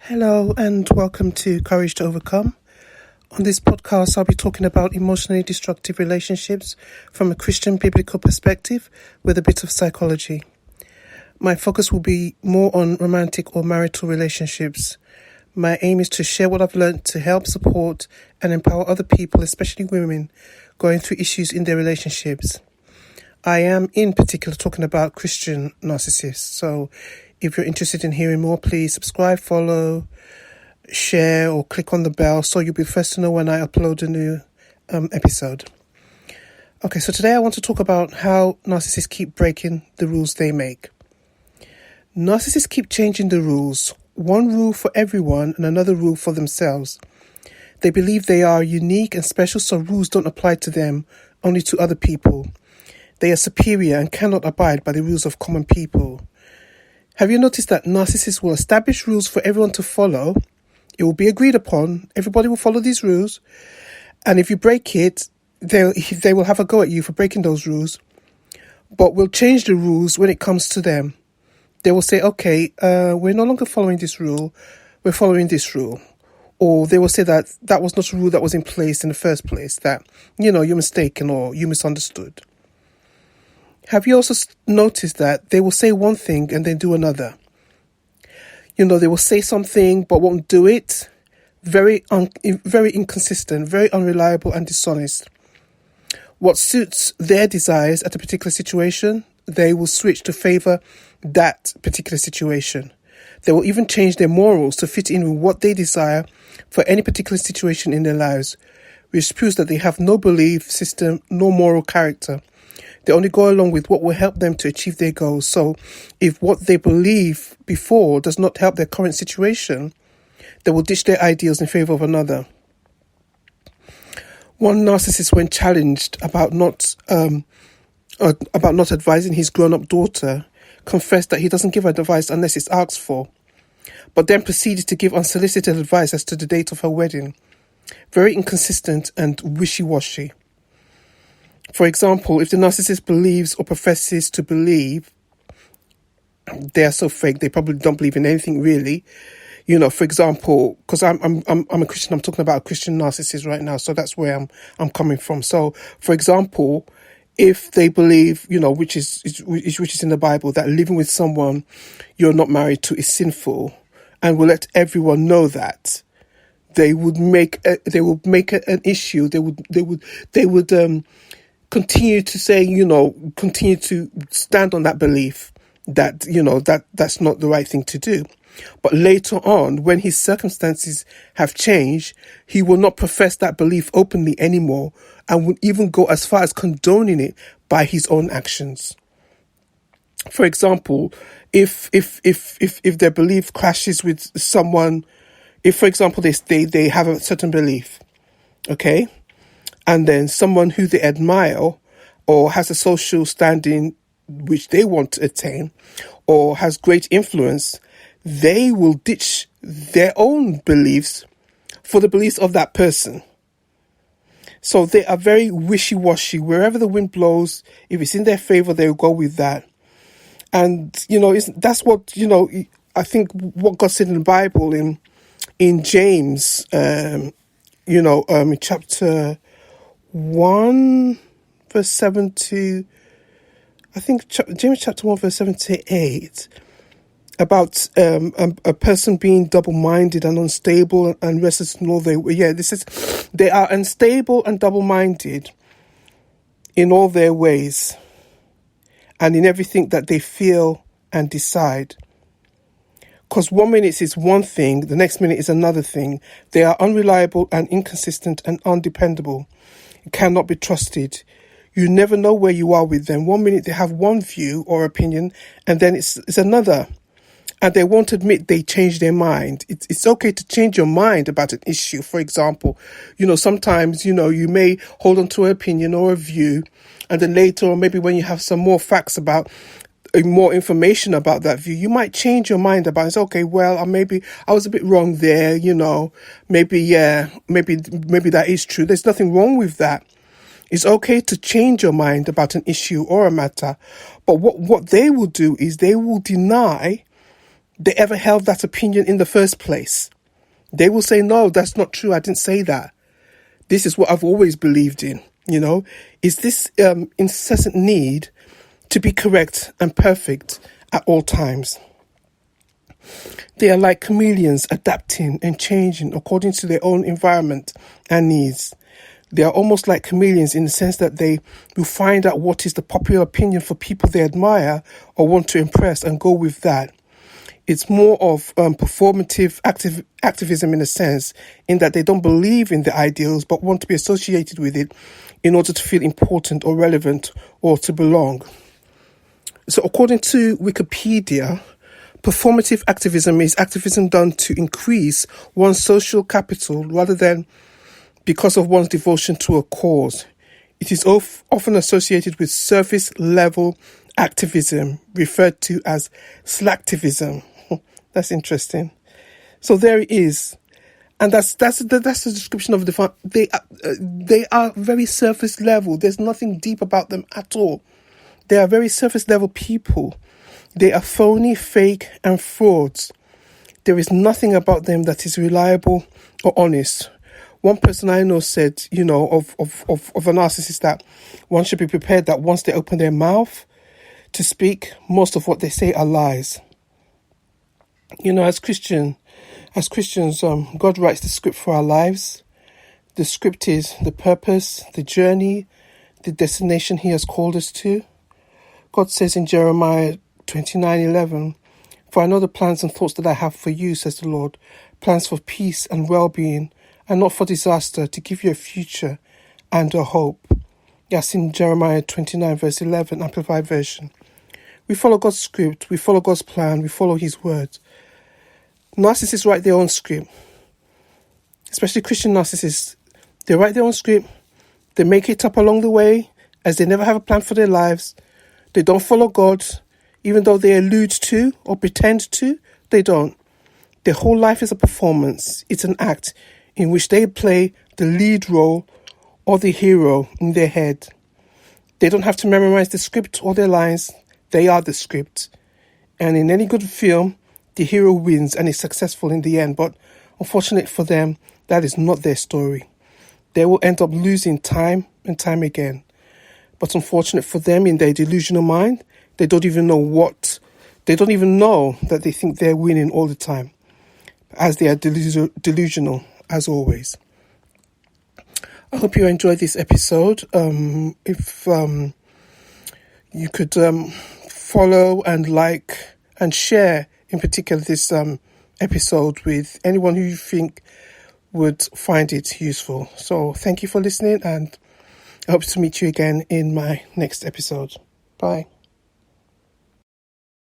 Hello and welcome to Courage to Overcome. On this podcast, I'll be talking about emotionally destructive relationships from a Christian biblical perspective with a bit of psychology. My focus will be more on romantic or marital relationships. My aim is to share what I've learned to help support and empower other people, especially women, going through issues in their relationships. I am in particular talking about Christian narcissists. So if you're interested in hearing more, please subscribe, follow, share, or click on the bell so you'll be first to know when I upload a new episode. Okay, so today I want to talk about how narcissists keep breaking the rules they make. Narcissists keep changing the rules, one rule for everyone and another rule for themselves. They believe they are unique and special, so rules don't apply to them, only to other people. They are superior and cannot abide by the rules of common people. Have you noticed that narcissists will establish rules for everyone to follow? It will be agreed upon. Everybody will follow these rules. And if you break it, they will have a go at you for breaking those rules. But will change the rules when it comes to them. They will say, okay, we're no longer following this rule. We're following this rule. Or they will say that that was not a rule that was in place in the first place. That, you're mistaken or you misunderstood. Have you also noticed that they will say one thing and then do another? They will say something but won't do it. Very inconsistent, very unreliable and dishonest. What suits their desires at a particular situation, they will switch to favour that particular situation. They will even change their morals to fit in with what they desire for any particular situation in their lives, which proves that they have no belief system, no moral character. They only go along with what will help them to achieve their goals. So if what they believe before does not help their current situation, they will ditch their ideals in favour of another. One narcissist, when challenged about not advising his grown-up daughter, confessed that he doesn't give advice unless it's asked for, but then proceeded to give unsolicited advice as to the date of her wedding. Very inconsistent and wishy-washy. For example, if the narcissist believes or professes to believe, they are so fake, they probably don't believe in anything really. For example, because I'm a Christian, I'm talking about a Christian narcissist right now, so that's where I'm coming from. So, for example, if they believe, which is in the Bible, that living with someone you're not married to is sinful, and will let everyone know that, they would make an issue. They would continue to say, continue to stand on that belief that, that's not the right thing to do. But later on, when his circumstances have changed, he will not profess that belief openly anymore and will even go as far as condoning it by his own actions. For example, if their belief clashes with someone, if, for example, they have a certain belief, okay, and then someone who they admire or has a social standing which they want to attain or has great influence, they will ditch their own beliefs for the beliefs of that person. So they are very wishy-washy. Wherever the wind blows, if it's in their favour, they'll go with that. And, that's what, I think what God said in the Bible in James, in chapter 1, verse 7 to, I think James chapter 1, verse 7 to 8, about a person being double-minded and unstable and restless in all their ways. Yeah, this is, they are unstable and double-minded in all their ways and in everything that they feel and decide. Because 1 minute is one thing, the next minute is another thing. They are unreliable and inconsistent and undependable. Cannot be trusted. You never know where you are with them. 1 minute they have one view or opinion, and then it's another. And they won't admit they changed their mind. It's okay to change your mind about an issue. For example, sometimes, you may hold on to an opinion or a view, and then later, or maybe when you have some more facts about more information about that view, you might change your mind about it. It's okay, well, maybe I was a bit wrong there, maybe that is true. There's nothing wrong with that. It's okay to change your mind about an issue or a matter. But what they will do is they will deny they ever held that opinion in the first place. They will say, no, that's not true. I didn't say that. This is what I've always believed in. Is this incessant need to be correct and perfect at all times. They are like chameleons, adapting and changing according to their own environment and needs. They are almost like chameleons in the sense that they will find out what is the popular opinion for people they admire or want to impress and go with that. It's more of performative activism in a sense, in that they don't believe in the ideals but want to be associated with it in order to feel important or relevant or to belong. So according to Wikipedia, performative activism is activism done to increase one's social capital rather than because of one's devotion to a cause. It is often associated with surface-level activism, referred to as slacktivism. That's interesting. So there it is. And that's the description of the. They are very surface level. There's nothing deep about them at all. They are very surface level people. They are phony, fake, and frauds. There is nothing about them that is reliable or honest. One person I know said, of a narcissist, that one should be prepared that once they open their mouth to speak, most of what they say are lies. As Christians, God writes the script for our lives. The script is the purpose, the journey, the destination He has called us to. God says in Jeremiah 29:11, "For I know the plans and thoughts that I have for you, says the Lord, plans for peace and well-being, and not for disaster, to give you a future and a hope." That's in Jeremiah 29 verse 11, Amplified Version. We follow God's script, we follow God's plan, we follow His word. Narcissists write their own script, especially Christian narcissists. They write their own script, they make it up along the way, as they never have a plan for their lives. They don't follow God, even though they allude to or pretend to, they don't. Their whole life is a performance. It's an act in which they play the lead role or the hero in their head. They don't have to memorize the script or their lines. They are the script. And in any good film, the hero wins and is successful in the end. But unfortunately for them, that is not their story. They will end up losing time and time again. But unfortunate for them, in their delusional mind, they don't even know that they think they're winning all the time, as they are delusional, as always. I hope you enjoyed this episode. If you could follow and like and share, in particular, this episode with anyone who you think would find it useful. So thank you for listening, and I hope to meet you again in my next episode. Bye.